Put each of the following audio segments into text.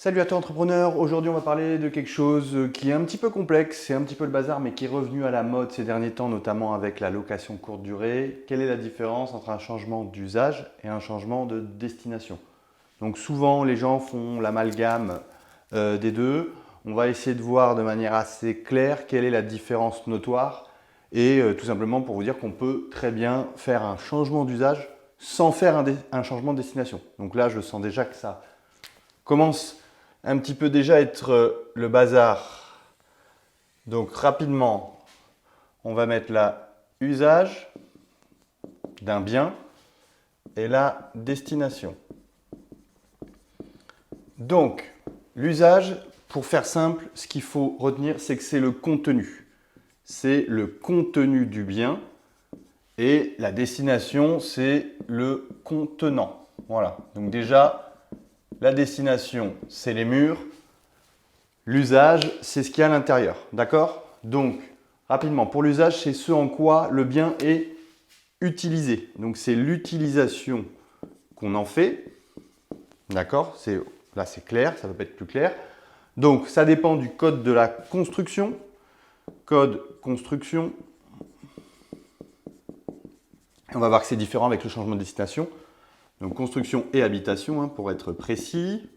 Salut à toi entrepreneur, aujourd'hui on va parler de quelque chose qui est un petit peu complexe, c'est un petit peu le bazar mais qui est revenu à la mode ces derniers temps, notamment avec la location courte durée. Quelle est la différence entre un changement d'usage et un changement de destination? Donc souvent les gens font l'amalgame des deux. On va essayer de voir de manière assez claire quelle est la différence notoire et tout simplement pour vous dire qu'on peut très bien faire un changement d'usage sans faire un changement de destination. Donc là je sens déjà que ça commence un petit peu déjà être le bazar. Donc rapidement, on va mettre là usage d'un bien et la destination. Donc l'usage, pour faire simple, ce qu'il faut retenir, c'est que c'est le contenu. C'est le contenu du bien et la destination, c'est le contenant. Voilà, donc déjà, la destination, c'est les murs. L'usage, c'est ce qu'il y a à l'intérieur. D'accord? Donc, rapidement, pour l'usage, c'est ce en quoi le bien est utilisé. Donc, c'est l'utilisation qu'on en fait. D'accord? Là, c'est clair, ça ne peut pas être plus clair. Donc, ça dépend du code de la construction. Code construction. On va voir que c'est différent avec le changement de destination. Donc, construction et habitation, pour être précis.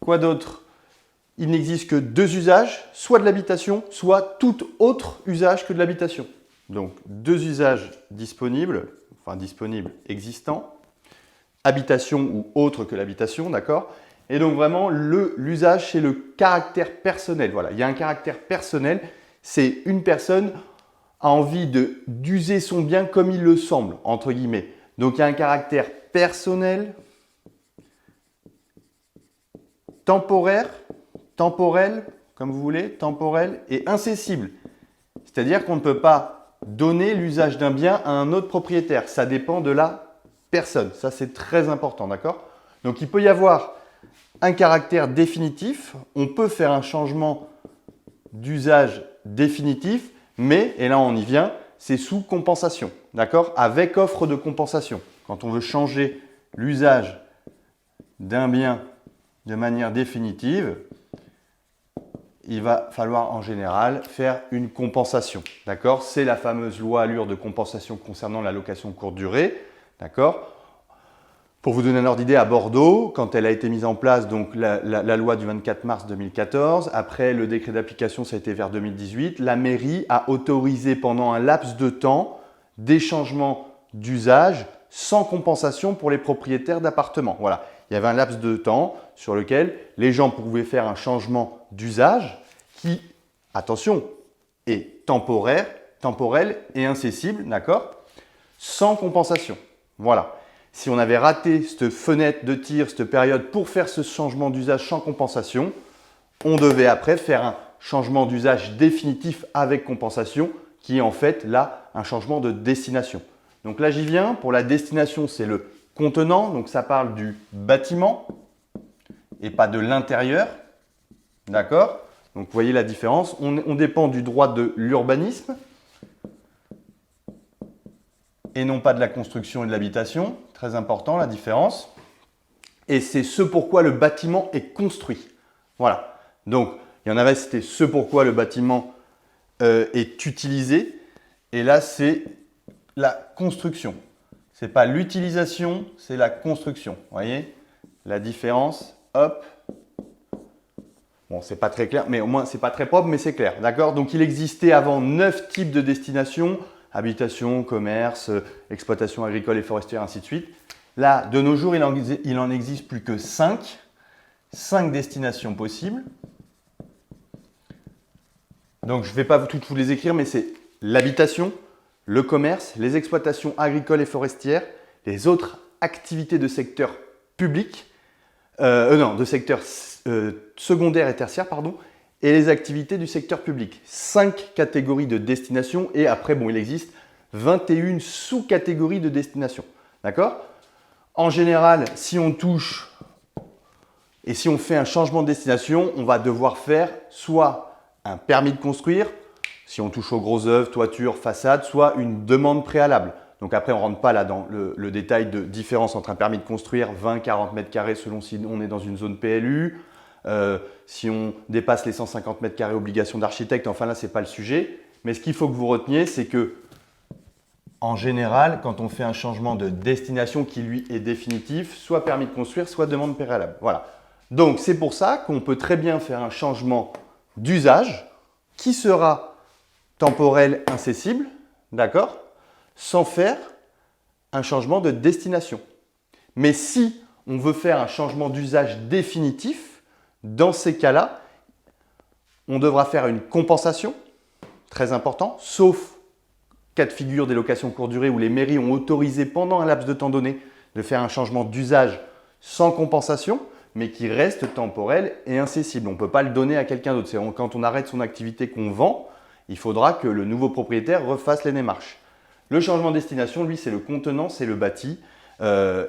Quoi d'autre? Il n'existe que deux usages, soit de l'habitation, soit tout autre usage que de l'habitation. Donc, deux usages disponibles, existants, habitation ou autre que l'habitation, d'accord? Et donc, vraiment, l'usage, c'est le caractère personnel. Voilà, il y a un caractère personnel, c'est une personne a envie d'user son bien comme il le semble, entre guillemets. Donc, il y a un caractère personnel, temporaire, temporel, comme vous voulez, temporel et incessible. C'est-à-dire qu'on ne peut pas donner l'usage d'un bien à un autre propriétaire. Ça dépend de la personne. Ça, c'est très important, d'accord? Donc, il peut y avoir un caractère définitif. On peut faire un changement d'usage définitif, mais, et là on y vient, c'est sous compensation, d'accord? Avec offre de compensation. Quand on veut changer l'usage d'un bien de manière définitive, il va falloir en général faire une compensation. D'accord? C'est la fameuse loi Allure de compensation concernant la location courte durée. D'accord? Pour vous donner un ordre d'idée, à Bordeaux, quand elle a été mise en place, donc la loi du 24 mars 2014, après le décret d'application, ça a été vers 2018, la mairie a autorisé pendant un laps de temps des changements d'usage sans compensation pour les propriétaires d'appartements. Voilà. Il y avait un laps de temps sur lequel les gens pouvaient faire un changement d'usage qui, attention, est temporel et incessible, d'accord? Sans compensation. Voilà. Si on avait raté cette fenêtre de tir, cette période pour faire ce changement d'usage sans compensation, on devait après faire un changement d'usage définitif avec compensation qui est en fait là un changement de destination. Donc là j'y viens, pour la destination c'est le contenant, donc ça parle du bâtiment et pas de l'intérieur, d'accord? Donc vous voyez la différence, on dépend du droit de l'urbanisme et non pas de la construction et de l'habitation, très important la différence. Et c'est ce pourquoi le bâtiment est construit. Voilà, donc il y en avait c'était ce pourquoi le bâtiment est utilisé et là c'est la construction. Ce n'est pas l'utilisation, c'est la construction. Vous voyez la différence, hop. Bon, c'est pas très clair, mais au moins c'est pas très propre, mais c'est clair. D'accord? Donc il existait avant 9 types de destinations, habitation, commerce, exploitation agricole et forestière, ainsi de suite. Là, de nos jours, il en existe plus que 5. 5 destinations possibles. Donc je ne vais pas toutes vous les écrire, mais c'est l'habitation, le commerce, les exploitations agricoles et forestières, les autres activités de secteur public, de secteur secondaire et tertiaire, pardon, et les activités du secteur public. 5 catégories de destination et après, bon, il existe 21 sous-catégories de destination. D'accord? En général, si on touche et si on fait un changement de destination, on va devoir faire soit un permis de construire, si on touche aux gros œuvres, toiture, façade, soit une demande préalable. Donc après, on ne rentre pas là dans le détail de différence entre un permis de construire 20-40 mètres carrés selon si on est dans une zone PLU, si on dépasse les 150 mètres carrés obligation d'architecte, enfin là, ce n'est pas le sujet. Mais ce qu'il faut que vous reteniez, c'est que en général, quand on fait un changement de destination qui lui est définitif, soit permis de construire, soit demande préalable. Voilà. Donc c'est pour ça qu'on peut très bien faire un changement d'usage qui sera temporel incessible, d'accord, sans faire un changement de destination. Mais si on veut faire un changement d'usage définitif, dans ces cas-là, on devra faire une compensation, très important, sauf cas de figure des locations courte durée où les mairies ont autorisé pendant un laps de temps donné de faire un changement d'usage sans compensation, mais qui reste temporel et incessible. On ne peut pas le donner à quelqu'un d'autre. C'est quand on arrête son activité qu'on vend, il faudra que le nouveau propriétaire refasse les démarches. Le changement de destination, lui, c'est le contenant, c'est le bâti.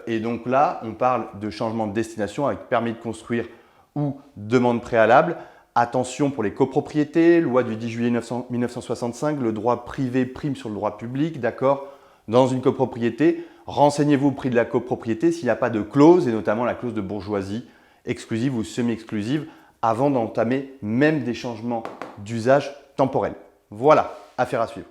Et donc là, on parle de changement de destination avec permis de construire ou demande préalable. Attention pour les copropriétés, loi du 10 juillet 1965, le droit privé prime sur le droit public, d'accord? Dans une copropriété, renseignez-vous au prix de la copropriété s'il n'y a pas de clause, et notamment la clause de bourgeoisie exclusive ou semi-exclusive, avant d'entamer même des changements d'usage temporel. Voilà, affaire à suivre.